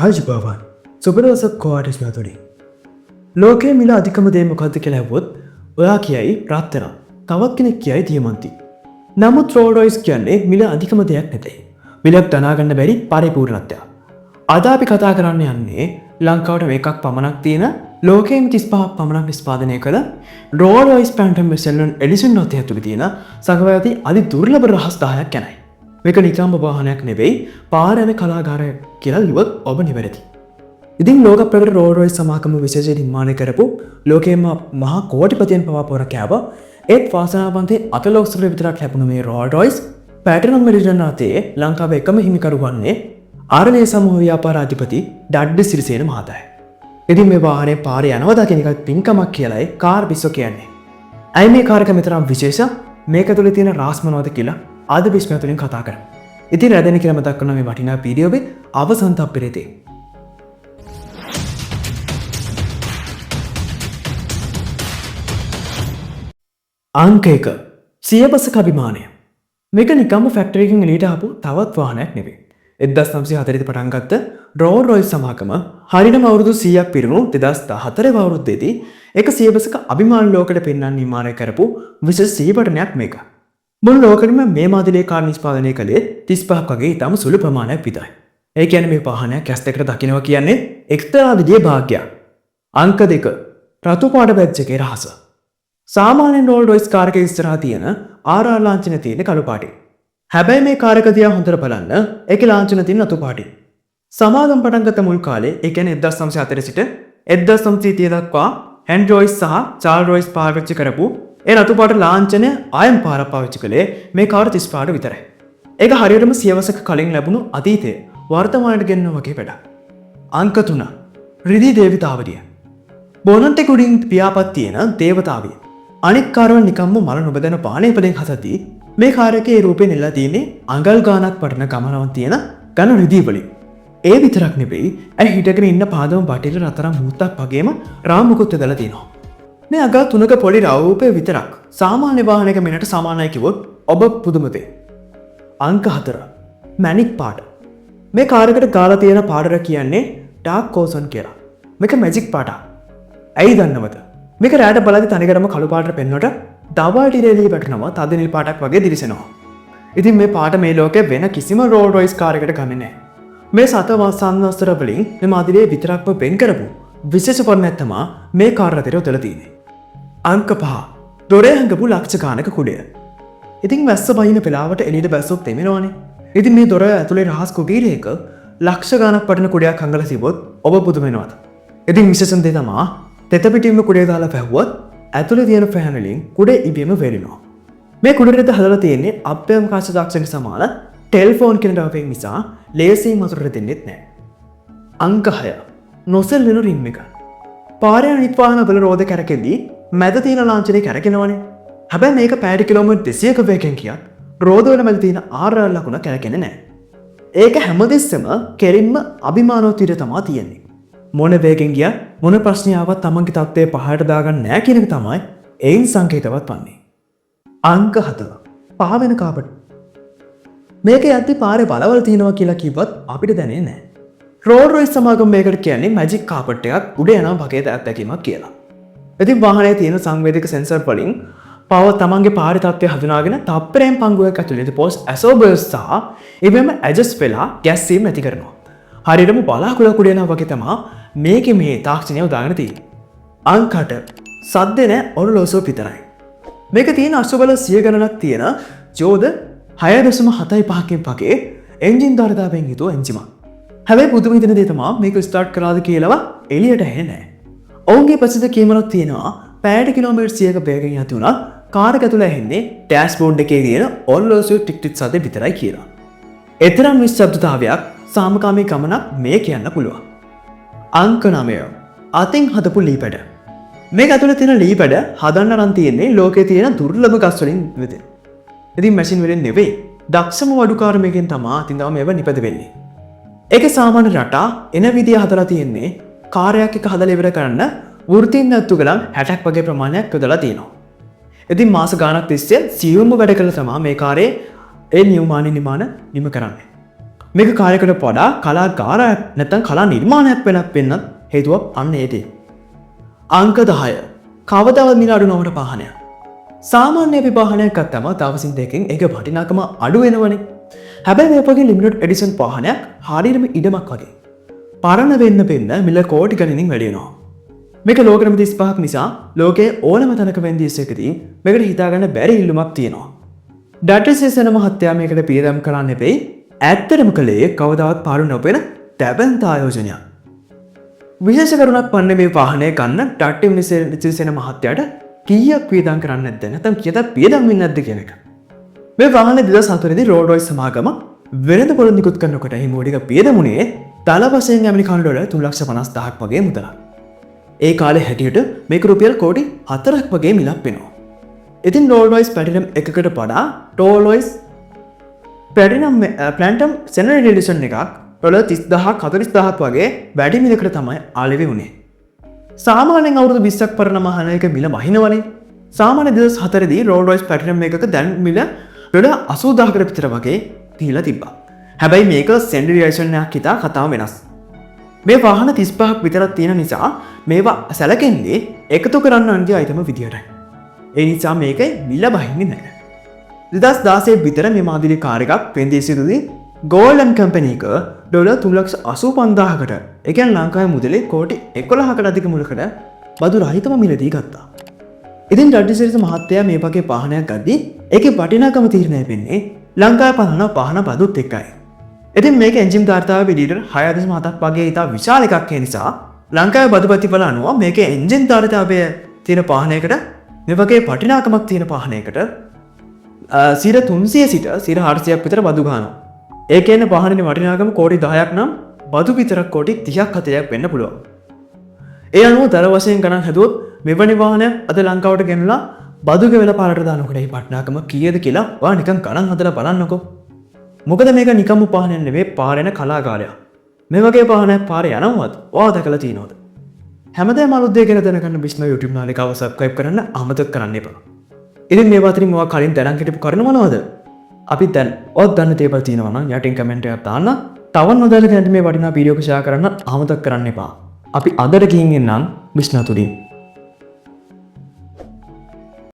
ආජිබාවන් සුබදවසක් කොවාටස් මතුනි. ලෝකයේ මිල අධිකම දේ මොකද්ද කියලා ඇහුවොත් ඔයා කියයි රත්තරන්. තවත් කෙනෙක් කියයි දියමන්ති. නමුත් රෝල්ස් රොයිස් කියන්නේ මිල අධිකම දෙයක් නෙතේ. මිලක් දනාගන්න බැරි පරිපූර්ණත්වයක්. අද අපි කතා කරන්න යන්නේ ලංකාවට මේකක් පමණක් තියෙන ලෝකයෙන් 35ක් පමණක් නිෂ්පාදනය කළ රෝල්ස් රොයිස් ෆැන්ටම් වෙසෙල්ලන් එඩිසන් නොතේ ඇතුළේ තියෙන සංගවයති අති දුර්ලභ රහස් 10ක් ගැනයි. මේක නිකම්ම වාහනයක් නෙවෙයි පාර යන කලාකාරයෙක් කියලා කිව්වොත් ඔබ නිවැරදි. ඉතින් ලෝක ප්‍රකට රෝල්ස් රොයිස් සමාගම විශේෂ නිර්මාණය කරපු ලෝකයේම මහා කෝටිපතියන් පවා පොර කෑව ඒත් වාසනාවන්තේ අතලොක්සුර විතරක් ලැබුණ මේ රෝල්ස් රොයිස් පැටර්න් මෙරිඩන් අතේ ලංකාවේ එකම හිමිකරු වන්නේ ආරණ්‍ය සමූහ ව්‍යාපාර අධිපති ඩඩ්ලි සිරිසේන මහතායි. ඉතින් මේ වාහනේ පාරේ යනවා දකින එකත් පින්කමක් කියලායි කාර් බිස්සෝ කියන්නේ. ඇයි මේ කාර් එක මෙතරම් විශේෂ? මේක තුල තියෙන රාස් මොනවද කියලා ආද බිස්ම තුලින් කතා කරමු. ඉතින් රැඳෙන කියලා මතක් කරන මේ වටිනා වීඩියෝවේ අවසන් තප්පරේදී අංක 1 සියබසක අභිමානය. මේක නිකම්ම ෆැක්ටරි එකකින් එළියට ආපු තවත් වාහනයක් නෙවෙයි. 1940 පටන් ගත්ත රෝල්ස් රොයිස් සමාගම හරියටම අවුරුදු 100ක් පිරුණු 2014 අවුරුද්දේදී එක සියබසක අභිමාන ලෝකෙට පෙන්වන්න නිර්මාණය කරපු විශේෂ සියපටනයක් මේක. මුළු ලෝකෙම මේ මාදිලේ කාර් නිෂ්පාදනය කළේ 35ක් වගේ ඉතාම සුළු ප්‍රමාණයක් විතරයි. ඒ කියන්නේ මේ වාහනයක් ඇස් දෙකට දකින්නවා කියන්නේ එක්තරා විදිහේ භාග්‍යයක්. අංක 2 රතු පාට බැජ් එකේ රහස. සාමාන්‍යයෙන් රෝල්ස් රොයිස් කාර් එකේ ඉස්සරහා තියෙන RR ලාංඡනය තියෙන කළු පාටේ. හැබැයි මේ කාර් එක දිහා හොඳට බලන්න ඒකේ ලාංඡන තියෙන රතු පාටේ. සමාගම් පටන් ගත්ත මුල් කාලේ ඒ කියන්නේ 1940 සිට 1930 දක්වා හෙන්රි රොයිස් සහ චාල්ස් රොයිස් පාවිච්චි කරපු ඒ රතු පාට ලාංඡනය ආයම් පාරක් පාවිච්චි කළේ මේ කාර් 35 විතරයි. ඒක හරියටම සියවසක කලින් ලැබුණු අතීතයේ වර්තමානයට ගෙන්නන වගේ වැඩක්. අංක 3 රිදී දේවතාවරිය. බොනන්ටේ කුඩින් පියාපත් තියෙන දේවතාවිය. අනික් කාර්වල නිකම්ම මල නොබදන පාණේපලෙන් හසදී මේ කාර් එකේ රූපේ නෙලා තියෙන්නේ අඟල් ගානක් පටන ගමනක් තියෙන ඝන රිදී වලින්. ඒ විතරක් නෙවෙයි ඇයි හිටගෙන ඉන්න පාදම බටේට රතරම් මුත්තක් වගේම රාමුකුත් ඇදලා තියෙනවා. මේ අග 3ක පොඩි රවුපේ විතරක් සාමාන්‍ය වාහනයක මෙන්නට සමානයි කිව්වොත් ඔබ පුදුමතේ. අංක 4 මැනික් පාට. මේ කාර් එකට ගාලා තියෙන පාඩර කියන්නේ ඩාර්ක් කෝසන් කියලා. මේක මැජික් පාටක්. ඇයි දන්නවද? මේක රැට බලද්දි තනිකරම කළු පාටට පෙන්වනට දවල්ට ඉරේදී වැටෙනවා තද නිල් පාටක් වගේ දිලිසෙනවා. ඉතින් මේ පාට මේ ලෝකේ වෙන කිසිම රෝල්ස් රොයිස් කාර් එකකට ගන්නේ නැහැ. මේ සතවස්සන්වස්තර වලින් මේ මාදිරියේ විතරක්ම වෙන් කරපු විශේෂ ෆෝර්මැට් තමයි මේ කාර් රටේ උදලා තියෙන්නේ. අංක 5 දොරේ හංගපු ලක්ෂ ගානක කුඩය. ඉතින් වැස්ස බහින වෙලාවට එළියට බැස්සොත් තෙමෙනවනේ. ඉතින් මේ දොර ඇතුලේ රහස් කුකීරයක ලක්ෂ ගානක් පටන කුඩයක් හංගලා තිබොත් ඔබ පුදුම වෙනවද? ඉතින් විශේෂම දේ තමයි තෙත පිටින්ම කුඩේ දාලා පැහුවොත් ඇතුලේ තියෙන ෆෑන් වලින් කුඩේ ඉබේම වෙරිනවා. මේ කුඩේට හදලා තියෙන්නේ අභ්‍යවකාශ තාක්ෂණයට සමාන ටෙලිෆෝන් කියන ඩවපෙන් නිසා ලේසියෙන් වතුරට දෙන්නෙත් නැහැ. අංක 6 නොසෙල්වෙන රිම් එක. පාරේ අනිත් වාහන වල රෝද කැරකෙද්දී මැද තියෙන ලාංඡනේ කැරකෙනවනේ. හැබැයි මේක පැයට කිලෝමීටර් 200ක වේගයෙන් ගියත් රෝද වල මැද තියෙන RR ලකුණ කැරකෙන්නේ නැහැ. ඒක හැමදෙස්සම කෙලින්ම අභිමානෝත්තියට තමයි තියෙන්නේ. මොන වේගෙන් ගියත් මොන ප්‍රශ්නියාවක් තමන්ගේ තත්ත්වය පහළට දාගන්න නැහැ කියන එක තමයි ඒයින් සංකේතවත් වන්නේ. අංක 7 පහවෙන කාපට්. මේක යද්දි පාරේ බලවල් තියෙනවා කියලා කිව්වත් අපිට දැනෙන්නේ නැහැ. රෝල්ස් රොයිස් සමාගම මේකට කියන්නේ මැජික් කාපට් එකක් උඩ යනවා වගේ දැක්වීමක් කියලා. ඉතින් වාහනේ තියෙන සංවේදක සෙන්සර් වලින් පව තමන්ගේ පාරේ තත්ත්වය හඳුනාගෙන තප්පරයෙන් පංගුවක් ඇතුළේ පෝස් ඇසෝබර්ස් සහ ඉවෙම ඇඩ්ජස්ට් වෙලා ගැස්සීම් ඇති කරනවා. හරියටම බලාකුළ කුඩේනවා වගේ තමයි මේකේ මේ තාක්ෂණය උදාගෙන තියෙන්නේ. අංක 8 සද්ද නැ ඔරලෝසුව විතරයි. මේක තියෙන අශ්වබල 100 ගණනක් තියෙන ජෝද 6.75කින් වගේ එන්ජින් ධාරිතාවෙන් හිතුව එන්ජිමක්. හැබැයි පුදුම හිතෙන දේ තමයි මේක ස්ටාර්ට් කරාද කියලාව එළියට එන්නේ නැහැ. ඔවුන්ගේ ප්‍රසිද්ධ කීමනක් තියෙනවා පැයට කිලෝමීටර් 100ක වේගයෙන් යති උනත් කාර් එක ඇතුළේ ඇහෙන්නේ ඩෑෂ්බෝඩ් එකේ තියෙන ඔරලෝසුව ටික් ටික් සද්ද විතරයි කියලා. එතරම් නිශ්ශබ්දතාවයක් සාමකාමී ගමනක් මේ කියන්න පුළුවන්. අංක 9 අතින් හදපු ලීපැඩ. මේක ඇතුලේ තියෙන ලීපැඩ හදන්න නම් තියෙන්නේ ලෝකේ තියෙන දුර්ලභ ගස් වලින් විතර. ඉතින් මැෂින් වලින් නෙවෙයි දක්ෂම වඩුකාර මේකෙන් තමයි අතින් තමයි මේව නිපද වෙන්නේ. ඒකේ සාමාන්‍ය රටා එන විදිය හදලා තියෙන්නේ කාර්යයක් එක හදලා ඉවර කරන්න වෘත්තීන් නැත්තු ගලන් 60ක් වගේ ප්‍රමාණයක් යොදලා තියෙනවා. ඉතින් මාස ගාණක් තිස්සේ සියුම්ම වැඩ කළා තමයි මේ කාර්යයේ ඒ නියමාන නිම කරන්නේ. මේක කාලයකට වඩා කලාකාරයක් නැත්නම් කලා නිර්මාණයක් වෙන්නත් හේතුවක් අන්න ඒකේ. අංක 10. කවදාවත් මිල අඩු නොවන වාහනයක්. සාමාන්‍ය අපි වාහනයක් ගත්තම දවසින් දෙකකින් ඒක වටිනාකම අඩු වෙනවනේ. හැබැයි මේ වගේ ලිමිටඩ් එඩිෂන් වාහනයක් හරියටම ඉඩමක් වගේ. පරණ වෙන්න මිල කෝටි ගණනින් වැඩි වෙනවා. මේක ලෝකෙම 35ක් නිසා ලෝකයේ ඕනම තැනක වෙන්දීසකදී මේකට හිතාගන්න බැරි ඉල්ලුමක් තියෙනවා. ඩැටසේසන මහත්තයා මේකට පියදම් කරන්න හැබැයි ඇත්තටම කළේ කවදාවත් පාරු නොපෙන තැබැන්ත ආයෝජනයක්. විශේෂ කරුණක් වන්නේ මේ වාහනය ගන්න ඩැටසේසන මහත්තයාට කීයක් පියදම් කරන්න නැද්ද නැත්නම් කීයක් පියදම් වෙන්නේ නැද්ද කියන එක. මේ වාහනේ 2004 දී රෝල්ස් රොයිස් සමාගම වෙළඳ පොළ නිකුත් කරනකොට එහි මූලික පියදමුනේ දල වශයෙන් ඇමරිකානු ඩොලර් 3,50,000ක් වගේ මුදලක්. ඒ කාලේ හැටියට මේක රුපියල් කෝටි 4ක් වගේ මිලක් වෙනවා. ඉතින් රෝල්ස් රොයිස් ප්ලැටිනම් එකකට වඩා රෝල්ස් රොයිස් ප්ලැටිනම් ප්ලැන්ටම් සෙනරි එඩිෂන් එකක් ඩොලර් 30,000ක් 40,000ක් වගේ වැඩි මිලකට තමයි ආලෙවි වුණේ. සාමාන්‍යයෙන් අවුරුදු 20ක් පරණ වාහනයක මිල වහිනවනේ. සාමාන්‍ය 2004 දී රෝල්ස් රොයිස් ප්ලැටිනම් එකක දැන් මිල ඩොලර් 80,000කට විතර වගේ ගිහිලා තිබ්බා. හැබැයි මේක සෙනරි එඩිෂන් එකක් හිතා කතාව වෙනස්. මේ වාහන 35ක් විතරක් තියෙන නිසා මේවා සැලකෙන්නේ එකතු කරන්න අන්ගේ අයිතම විදියටයි. ඒ නිසා මේක මිල බහින්නේ නැහැ. 2016 විතර මේ මාදිලි කාර් එකක් වෙන්දීසියේදී ගෝල්ඩන් කම්පැනි එක ඩොලර් 3,85,000කට ඒ කියන්නේ ලංකාවේ මුදලේ කෝටි 11කට අධික මුලකට බදු රහිතව මිලදී ගත්තා. ඉතින් ඩඩ්ලිසිරිස් මහත්තයා මේ වගේ වාහනයක් ගද්දී ඒකේ වටිනාකම තීරණය වෙන්නේ ලංකාවේ පනන වාහන බදුත් එක්කයි. ඉතින් මේක එන්ජින් ධාරිතාව පිළිතුර 6.7ක් වගේ ඉතා විශාල එකක් ඒ නිසා ලංකාවේ බදුපතිවල අනුව මේක එන්ජින් ධාරිතාවය තියෙන වාහනයකට මේ වගේ වටිනාකමක් තියෙන වාහනයකට 300 සිට 400ක් විතර බදු ගන්නවා. ඒ කියන්නේ වාහනේ වටිනාකම කෝටි 10ක් නම් බදු විතරක් කෝටි 30ක් 40ක් වෙන්න පුළුවන්. ඒ අනුව දර වශයෙන් ගණන් හැදුවොත් මෙවැනි වාහනයක් අද ලංකාවට ගෙනලා බදු ගෙවලා පාරට දානකොට ඒ වටිනාකම කීයද කියලා ඔයා නිකන් ගණන් හදලා බලන්නකෝ. මොකද මේක නිකම්ම පාහනයක් නෙවෙයි පාරේන කලාකාරයක්. මේ වගේ පාහනයක් පාරේ යනවද? ඔයා දැකලා තියෙනවද? හැමදාම අලුත් දේ ගැන දැනගන්න බිස්නෝ YouTube නාලිකාව subscribe කරන්න අමතක කරන්න එපා. ඉතින් මේ වතරින් ඔයා කලින් දැනන් හිටපු කරන මොනවද? අපි දැන් ඔත් දන්න දේවල් තියෙනවා නම් යටින් කමෙන්ට් එකක් දාන්න. තව නොදැන කෙනෙක් මේ වටිනා වීඩියෝ එක ෂෙයා කරන්න අමතක කරන්න එපා. අපි අදට ගිහින් එන්නම් බිස්නෝ තුලින්.